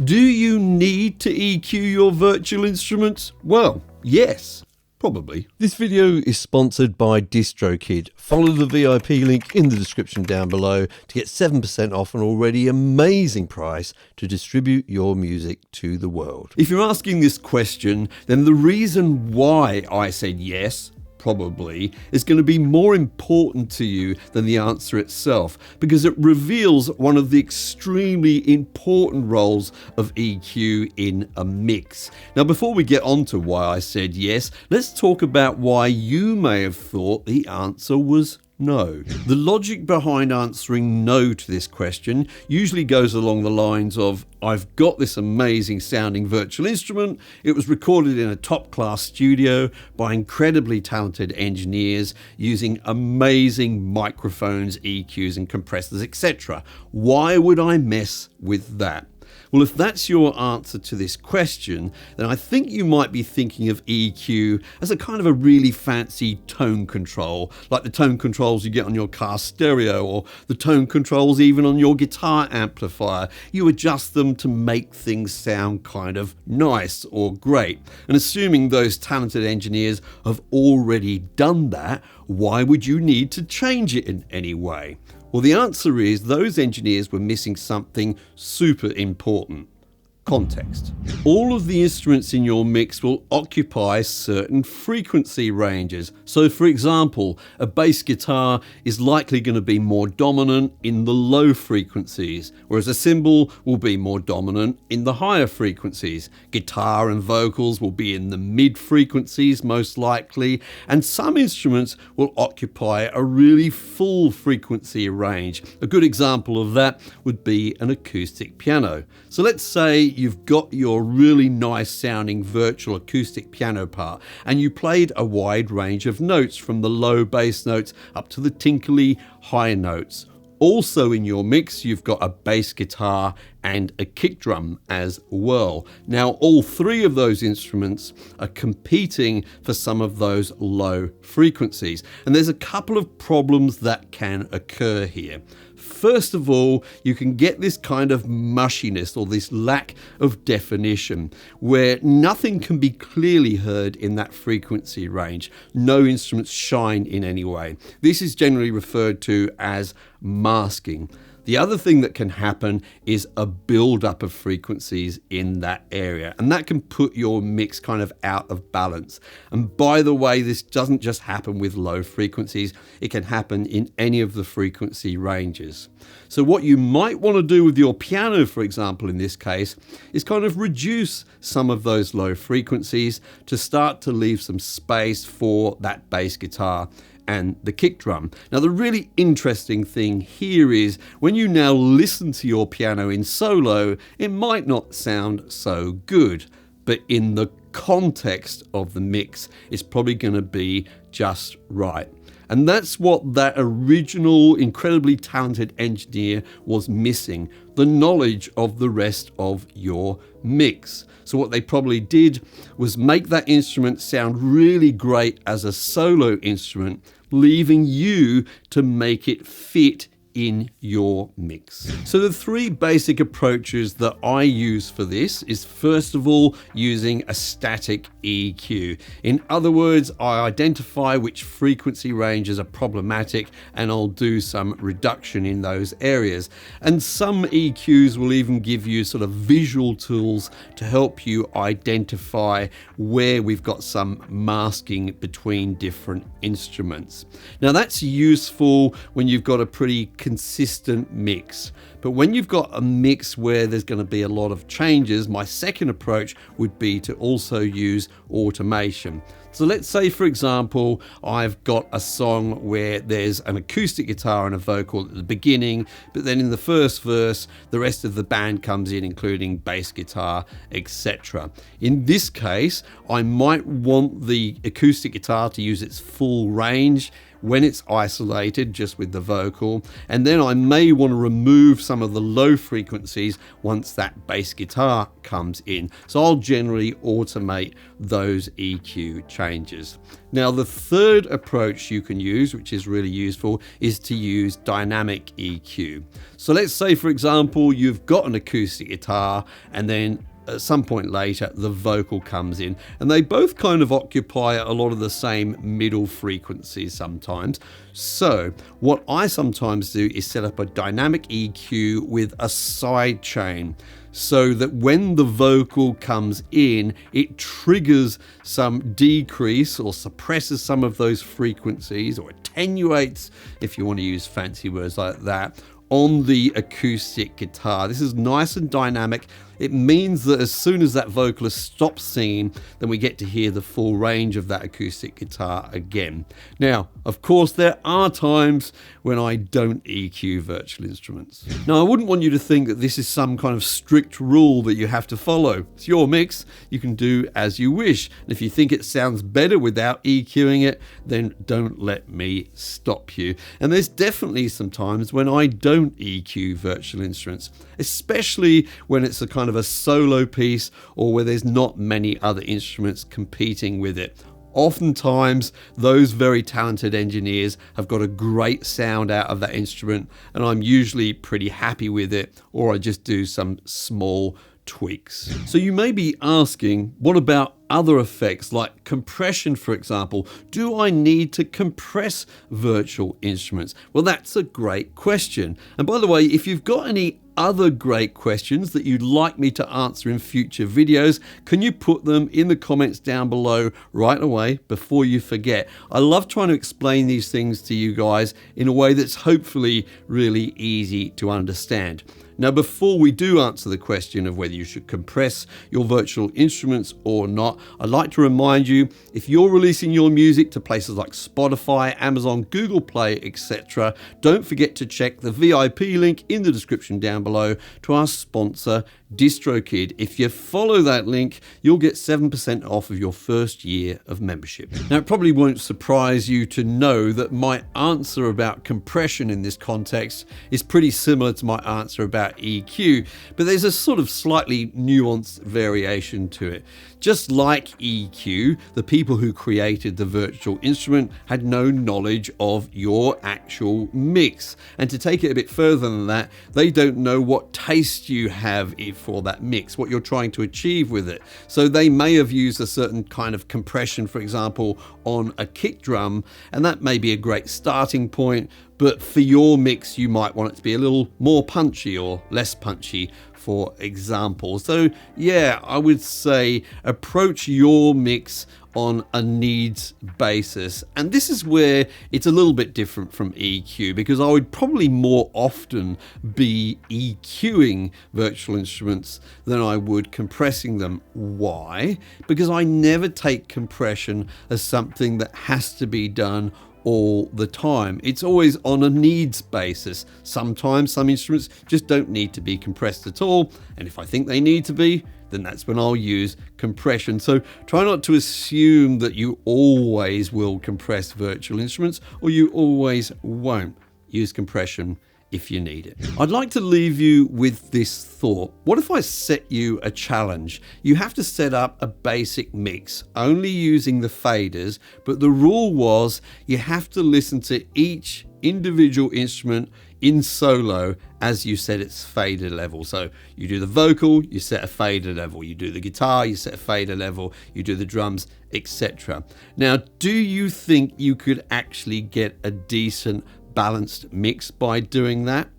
Do you need to EQ your virtual instruments? Well, yes. Probably. This video is sponsored by DistroKid. Follow the VIP link in the description down below to get 7% off an already amazing price to distribute your music to the world. If you're asking this question, then the reason why I said yes, probably, is going to be more important to you than the answer itself, because it reveals one of the extremely important roles of EQ in a mix. Now, before we get on to why I said yes, let's talk about why you may have thought the answer was no. The logic behind answering no to this question usually goes along the lines of, I've got this amazing sounding virtual instrument. It was recorded in a top-class studio by incredibly talented engineers using amazing microphones, EQs and compressors, etc. Why would I mess with that? Well, if that's your answer to this question, then I think you might be thinking of EQ as a kind of a really fancy tone control, like the tone controls you get on your car stereo or the tone controls even on your guitar amplifier. You adjust them to make things sound kind of nice or great. And assuming those talented engineers have already done that, why would you need to change it in any way? Well, the answer is those engineers were missing something super important. Context. All of the instruments in your mix will occupy certain frequency ranges. So for example, a bass guitar is likely going to be more dominant in the low frequencies, whereas a cymbal will be more dominant in the higher frequencies. Guitar and vocals will be in the mid frequencies most likely, and some instruments will occupy a really full frequency range. A good example of that would be an acoustic piano. So let's say you've got your really nice sounding virtual acoustic piano part and you played a wide range of notes from the low bass notes up to the tinkly high notes. Also in your mix, you've got a bass guitar and a kick drum as well. Now, all three of those instruments are competing for some of those low frequencies. And there's a couple of problems that can occur here. First of all, you can get this kind of mushiness or this lack of definition where nothing can be clearly heard in that frequency range. No instruments shine in any way. This is generally referred to as masking. The other thing that can happen is a build-up of frequencies in that area, and that can put your mix kind of out of balance. And by the way, this doesn't just happen with low frequencies, it can happen in any of the frequency ranges. So what you might want to do with your piano, for example, in this case, is kind of reduce some of those low frequencies to start to leave some space for that bass guitar and the kick drum. Now, the really interesting thing here is when you now listen to your piano in solo, it might not sound so good, but in the context of the mix, it's probably going to be just right. And that's what that original, incredibly talented engineer was missing, the knowledge of the rest of your mix. So what they probably did was make that instrument sound really great as a solo instrument, leaving you to make it fit in your mix. So the three basic approaches that I use for this is, first of all, using a static EQ. In other words, I identify which frequency ranges are problematic and I'll do some reduction in those areas. And some EQs will even give you sort of visual tools to help you identify where we've got some masking between different instruments. Now that's useful when you've got a pretty consistent mix. But when you've got a mix where there's going to be a lot of changes, my second approach would be to also use automation. So let's say, for example, I've got a song where there's an acoustic guitar and a vocal at the beginning, but then in the first verse, the rest of the band comes in, including bass guitar, etc. In this case, I might want the acoustic guitar to use its full range, when it's isolated just with the vocal, and then I may want to remove some of the low frequencies once that bass guitar comes in. So I'll generally automate those EQ changes. Now, the third approach you can use, which is really useful, is to use dynamic EQ. So let's say, for example, you've got an acoustic guitar and then at some point later the vocal comes in, and they both kind of occupy a lot of the same middle frequencies sometimes. So what I sometimes do is set up a dynamic EQ with a side chain, so that when the vocal comes in, it triggers some decrease or suppresses some of those frequencies, or attenuates, if you want to use fancy words like that, on the acoustic guitar. This is nice and dynamic. It means that as soon as that vocalist stops singing, then we get to hear the full range of that acoustic guitar again. Now, of course, there are times when I don't EQ virtual instruments. Now, I wouldn't want you to think that this is some kind of strict rule that you have to follow. It's your mix. You can do as you wish. And if you think it sounds better without EQing it, then don't let me stop you. And there's definitely some times when I don't EQ virtual instruments, especially when it's a kind of a solo piece or where there's not many other instruments competing with it. Oftentimes, those very talented engineers have got a great sound out of that instrument, and I'm usually pretty happy with it, or I just do some small tweaks. So you may be asking, what about other effects like compression, for example? Do I need to compress virtual instruments? Well, that's a great question. And by the way, if you've got any other great questions that you'd like me to answer in future videos, can you put them in the comments down below right away before you forget? I love trying to explain these things to you guys in a way that's hopefully really easy to understand. Now, before we do answer the question of whether you should compress your virtual instruments or not, I'd like to remind you, if you're releasing your music to places like Spotify, Amazon, Google Play, etc., don't forget to check the VIP link in the description down below to our sponsor, DistroKid. If you follow that link, you'll get 7% off of your first year of membership. Now, it probably won't surprise you to know that my answer about compression in this context is pretty similar to my answer about EQ, but there's a sort of slightly nuanced variation to it. Just like EQ, the people who created the virtual instrument had no knowledge of your actual mix. And to take it a bit further than that, they don't know what taste you have for that mix, what you're trying to achieve with it. So they may have used a certain kind of compression, for example, on a kick drum, and that may be a great starting point, but for your mix, you might want it to be a little more punchy or less punchy, for example. So yeah, I would say approach your mix on a needs basis. And this is where it's a little bit different from EQ, because I would probably more often be EQing virtual instruments than I would compressing them. Why? Because I never take compression as something that has to be done all the time. It's always on a needs basis. Sometimes some instruments just don't need to be compressed at all, and if I think they need to be, then that's when I'll use compression. So try not to assume that you always will compress virtual instruments, or you always won't. Use compression if you need it. I'd like to leave you with this thought. What if I set you a challenge? You have to set up a basic mix, only using the faders, but the rule was you have to listen to each individual instrument in solo as you set its fader level. So you do the vocal, you set a fader level. You do the guitar, you set a fader level. You do the drums, etc. Now, do you think you could actually get a decent balanced mix by doing that?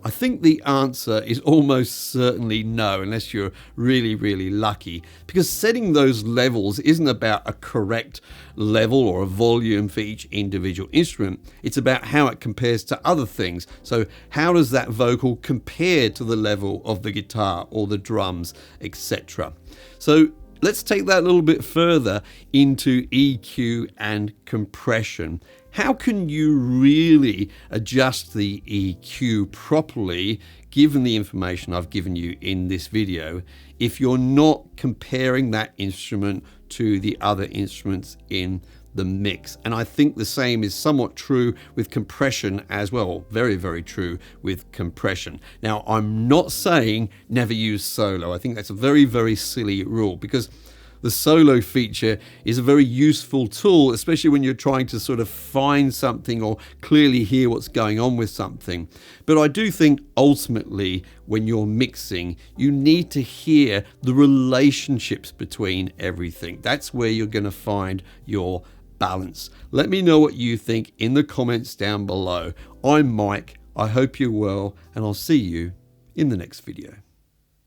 I think the answer is almost certainly no, unless you're really, really lucky, because setting those levels isn't about a correct level or a volume for each individual instrument. It's about how it compares to other things. So how does that vocal compare to the level of the guitar or the drums, etc. So let's take that a little bit further into EQ and compression. How can you really adjust the EQ properly, given the information I've given you in this video, if you're not comparing that instrument to the other instruments in the mix. And I think the same is somewhat true with compression as well. Very, very true with compression. Now, I'm not saying never use solo. I think that's a very, very silly rule, because the solo feature is a very useful tool, especially when you're trying to sort of find something or clearly hear what's going on with something. But I do think ultimately when you're mixing, you need to hear the relationships between everything. That's where you're going to find your balance. Let me know what you think in the comments down below. I'm Mike. I hope you're well, and I'll see you in the next video.